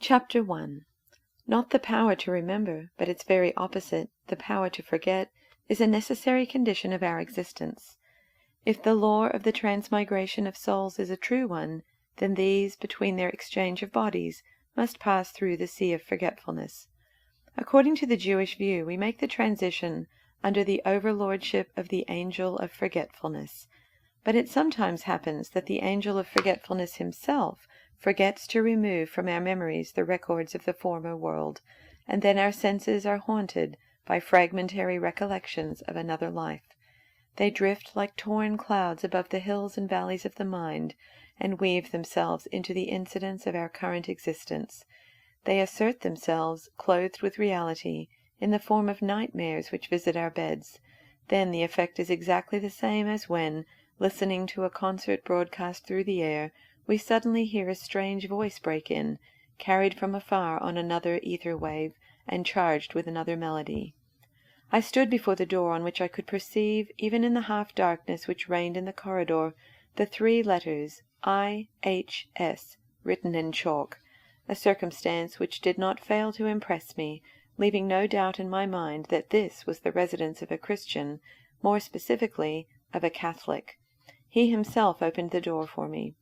Chapter 1. Not the power to remember, but its very opposite, the power to forget, is a necessary condition of our existence. If the law of the transmigration of souls is a true one, then these, between their exchange of bodies, must pass through the sea of forgetfulness. According to the Jewish view, we make the transition under the overlordship of the angel of forgetfulness. But it sometimes happens that the angel of forgetfulness himself forgets to remove from our memories the records of the former world, and then our senses are haunted by fragmentary recollections of another life. They drift like torn clouds above the hills and valleys of the mind, and weave themselves into the incidents of our current existence. They assert themselves, clothed with reality, in the form of nightmares which visit our beds. Then the effect is exactly the same as when, listening to a concert broadcast through the air, we suddenly hear a strange voice break in, carried from afar on another ether wave, and charged with another melody. I stood before the door on which I could perceive, even in the half-darkness which reigned in the corridor, the 3 letters I.H.S. written in chalk, a circumstance which did not fail to impress me, leaving no doubt in my mind that this was the residence of a Christian, more specifically, of a Catholic. He himself opened the door for me.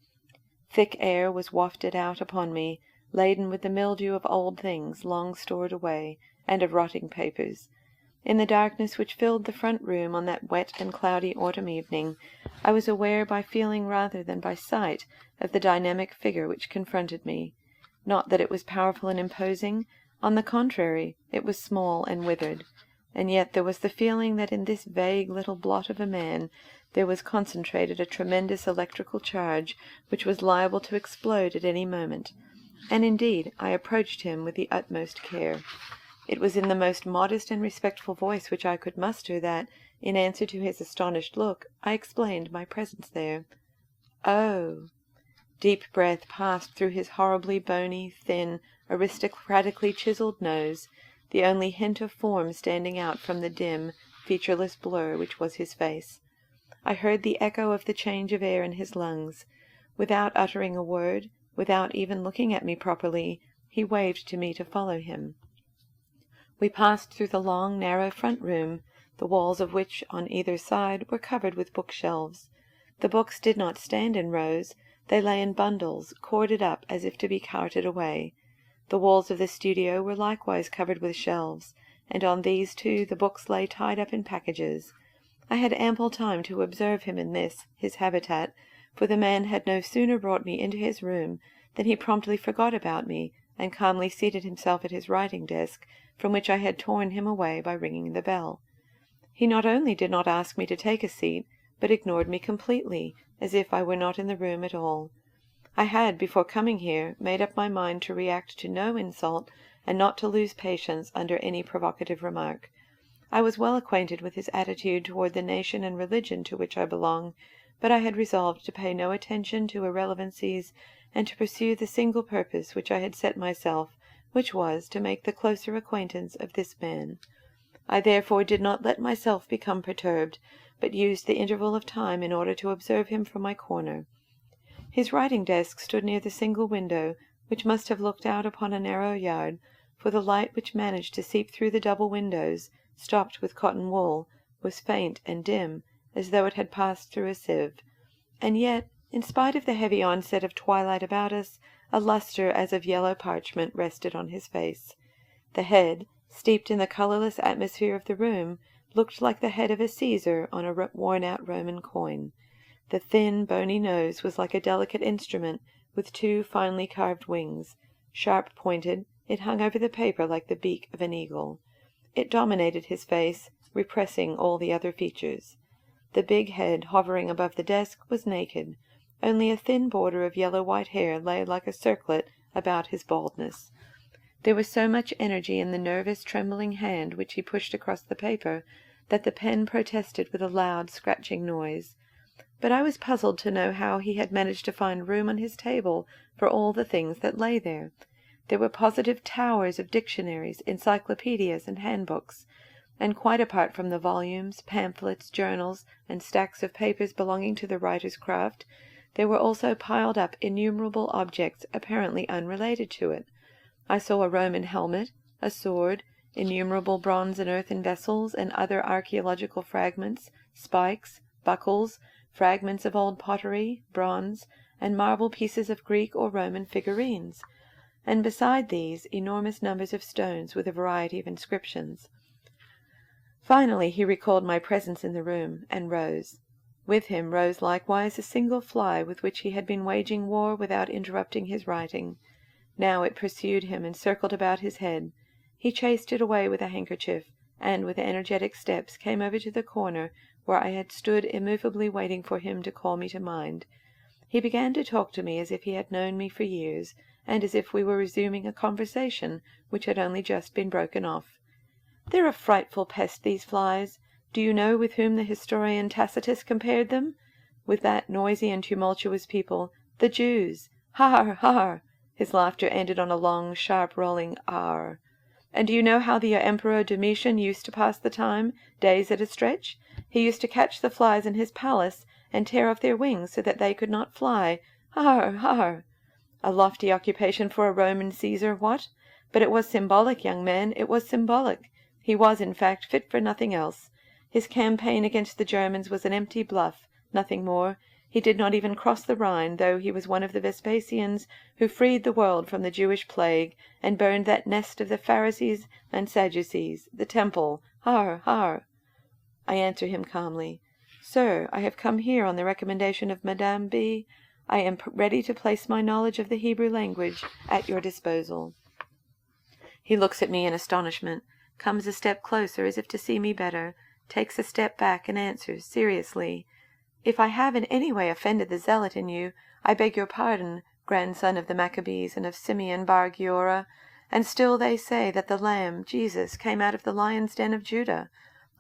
Thick air was wafted out upon me, laden with the mildew of old things long stored away, and of rotting papers. In the darkness which filled the front room on that wet and cloudy autumn evening, I was aware by feeling rather than by sight of the dynamic figure which confronted me. Not that it was powerful and imposing; on the contrary, it was small and withered. And yet there was the feeling that in this vague little blot of a man there was concentrated a tremendous electrical charge which was liable to explode at any moment. And indeed I approached him with the utmost care. It was in the most modest and respectful voice which I could muster that, in answer to his astonished look, I explained my presence there. "Oh!" Deep breath passed through his horribly bony, thin, aristocratically chiselled nose, the only hint of form standing out from the dim, featureless blur which was his face. I heard the echo of the change of air in his lungs. Without uttering a word, without even looking at me properly, he waved to me to follow him. We passed through the long, narrow front room, the walls of which on either side were covered with bookshelves. The books did not stand in rows; they lay in bundles, corded up as if to be carted away. The walls of the studio were likewise covered with shelves, and on these too the books lay tied up in packages. I had ample time to observe him in this, his habitat, for the man had no sooner brought me into his room than he promptly forgot about me, and calmly seated himself at his writing desk, from which I had torn him away by ringing the bell. He not only did not ask me to take a seat, but ignored me completely, as if I were not in the room at all. I had, before coming here, made up my mind to react to no insult, and not to lose patience under any provocative remark. I was well acquainted with his attitude toward the nation and religion to which I belong, but I had resolved to pay no attention to irrelevancies, and to pursue the single purpose which I had set myself, which was to make the closer acquaintance of this man. I therefore did not let myself become perturbed, but used the interval of time in order to observe him from my corner. His writing desk stood near the single window, which must have looked out upon a narrow yard, for the light which managed to seep through the double windows, stopped with cotton wool, was faint and dim, as though it had passed through a sieve. And yet, in spite of the heavy onset of twilight about us, a lustre as of yellow parchment rested on his face. The head, steeped in the colourless atmosphere of the room, looked like the head of a Caesar on a worn-out Roman coin. The thin, bony nose was like a delicate instrument with 2 finely carved wings. Sharp-pointed, it hung over the paper like the beak of an eagle. It dominated his face, repressing all the other features. The big head hovering above the desk was naked. Only a thin border of yellow-white hair lay like a circlet about his baldness. There was so much energy in the nervous, trembling hand which he pushed across the paper that the pen protested with a loud, scratching noise. But I was puzzled to know how he had managed to find room on his table for all the things that lay there. There were positive towers of dictionaries, encyclopedias, and handbooks, and quite apart from the volumes, pamphlets, journals, and stacks of papers belonging to the writer's craft, there were also piled up innumerable objects apparently unrelated to it. I saw a Roman helmet, a sword, innumerable bronze and earthen vessels, and other archaeological fragments, spikes, buckles, fragments of old pottery, bronze, and marble pieces of Greek or Roman figurines, and beside these enormous numbers of stones with a variety of inscriptions. Finally he recalled my presence in the room, and rose. With him rose likewise a single fly with which he had been waging war without interrupting his writing. Now it pursued him and circled about his head. He chased it away with a handkerchief, and with energetic steps came over to the corner where I had stood immovably waiting for him to call me to mind. He began to talk to me as if he had known me for years, and as if we were resuming a conversation which had only just been broken off. "They're a frightful pest, these flies. Do you know with whom the historian Tacitus compared them? With that noisy and tumultuous people, the Jews. Har, har!" His laughter ended on a long, sharp, rolling "ar." "And do you know how the Emperor Domitian used to pass the time, days at a stretch? He used to catch the flies in his palace, and tear off their wings so that they could not fly. Har, har! A lofty occupation for a Roman Caesar, what? But it was symbolic, young man, it was symbolic. He was, in fact, fit for nothing else. His campaign against the Germans was an empty bluff, nothing more. He did not even cross the Rhine, though he was one of the Vespasians who freed the world from the Jewish plague, and burned that nest of the Pharisees and Sadducees, the temple. Har, har! I answer him calmly. "Sir, I have come here on the recommendation of Madame B. I am ready to place my knowledge of the Hebrew language at your disposal." He looks at me in astonishment, comes a step closer as if to see me better, takes a step back, and answers seriously, "If I have in any way offended the zealot in you, I beg your pardon, grandson of the Maccabees and of Simeon bar Giora. And still they say that the Lamb, Jesus, came out of the lion's den of Judah.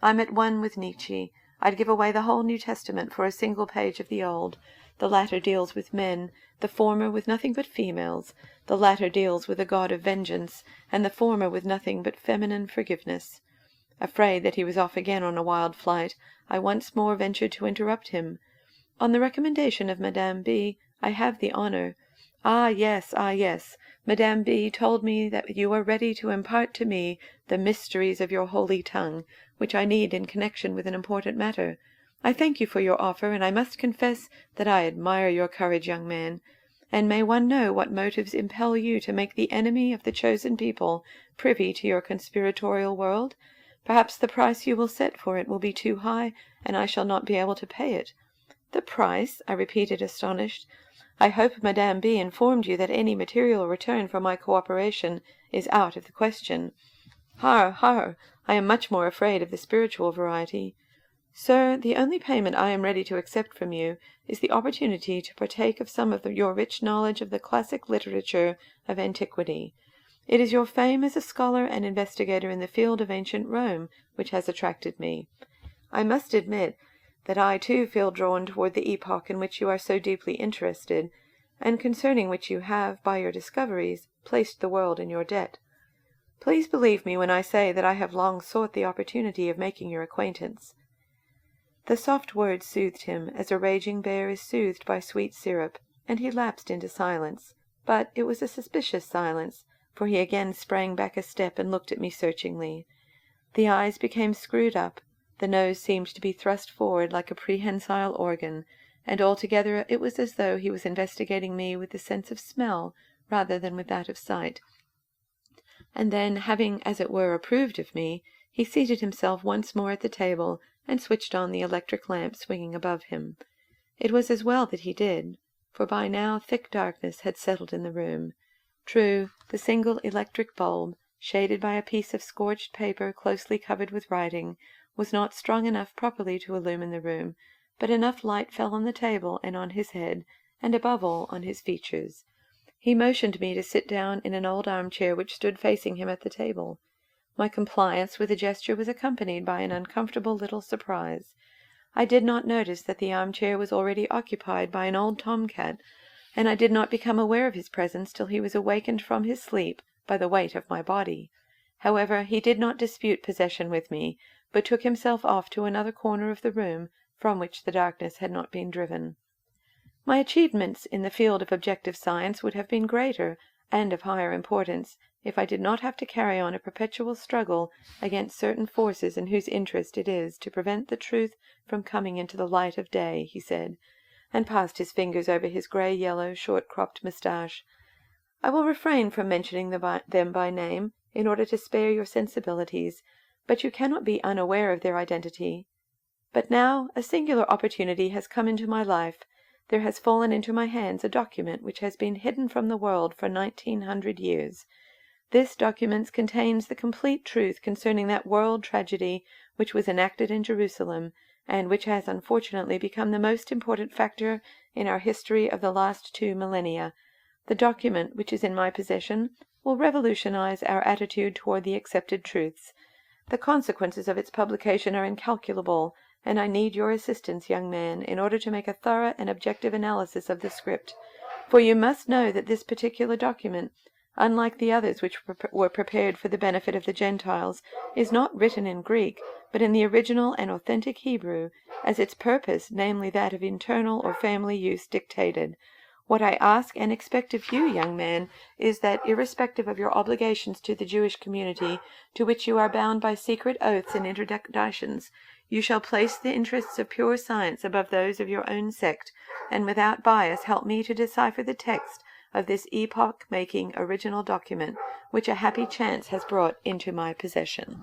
I'm at one with Nietzsche. I'd give away the whole New Testament for a single page of the Old. The latter deals with men, the former with nothing but females. The latter deals with a God of vengeance, and the former with nothing but feminine forgiveness." Afraid that he was off again on a wild flight, I once more ventured to interrupt him. "On the recommendation of Madame B., I have the honor—" Ah, yes, ah, yes. Madame B. told me that you are ready to impart to me the mysteries of your holy tongue, which I need in connection with an important matter. I thank you for your offer, and I must confess that I admire your courage, young man. And may one know what motives impel you to make the enemy of the chosen people privy to your conspiratorial world? Perhaps the price you will set for it will be too high, and I shall not be able to pay it." "The price?" I repeated, astonished. "I hope Madame B. informed you that any material return for my cooperation is out of the question." "Har, har! I am much more afraid of the spiritual variety." "Sir, the only payment I am ready to accept from you is the opportunity to partake of some of your rich knowledge of the classic literature of antiquity. It is your fame as a scholar and investigator in the field of ancient Rome which has attracted me. I must admit that I too feel drawn toward the epoch in which you are so deeply interested, and concerning which you have, by your discoveries, placed the world in your debt. Please believe me when I say that I have long sought the opportunity of making your acquaintance." The soft words soothed him, as a raging bear is soothed by sweet syrup, and he lapsed into silence. But it was a suspicious silence, for he again sprang back a step and looked at me searchingly. The eyes became screwed up, the nose seemed to be thrust forward like a prehensile organ, and altogether it was as though he was investigating me with the sense of smell rather than with that of sight. And then, having as it were approved of me, he seated himself once more at the table and switched on the electric lamp swinging above him. It was as well that he did, for by now thick darkness had settled in the room. True, the single electric bulb, shaded by a piece of scorched paper closely covered with writing, was not strong enough properly to illumine the room, but enough light fell on the table and on his head, and above all on his features. He motioned me to sit down in an old armchair which stood facing him at the table. My compliance with the gesture was accompanied by an uncomfortable little surprise. I did not notice that the armchair was already occupied by an old tomcat, and I did not become aware of his presence till he was awakened from his sleep by the weight of my body. However, he did not dispute possession with me, but took himself off to another corner of the room from which the darkness had not been driven. My achievements in the field of objective science would have been greater, and of higher importance, if I did not have to carry on a perpetual struggle against certain forces in whose interest it is to prevent the truth from coming into the light of day," he said, and passed his fingers over his grey-yellow, short-cropped moustache. "I will refrain from mentioning them by name, in order to spare your sensibilities, but you cannot be unaware of their identity. But now a singular opportunity has come into my life. There has fallen into my hands a document which has been hidden from the world for 1900 years. This document contains the complete truth concerning that world tragedy which was enacted in Jerusalem, and which has unfortunately become the most important factor in our history of the last 2 millennia. The document which is in my possession will revolutionize our attitude toward the accepted truths. The consequences of its publication are incalculable, and I need your assistance, young man, in order to make a thorough and objective analysis of the script. For you must know that this particular document, unlike the others which were prepared for the benefit of the Gentiles, is not written in Greek, but in the original and authentic Hebrew, as its purpose, namely that of internal or family use, dictated. What I ask and expect of you, young man, is that, irrespective of your obligations to the Jewish community, to which you are bound by secret oaths and interdictions, you shall place the interests of pure science above those of your own sect, and without bias help me to decipher the text of this epoch-making original document, which a happy chance has brought into my possession."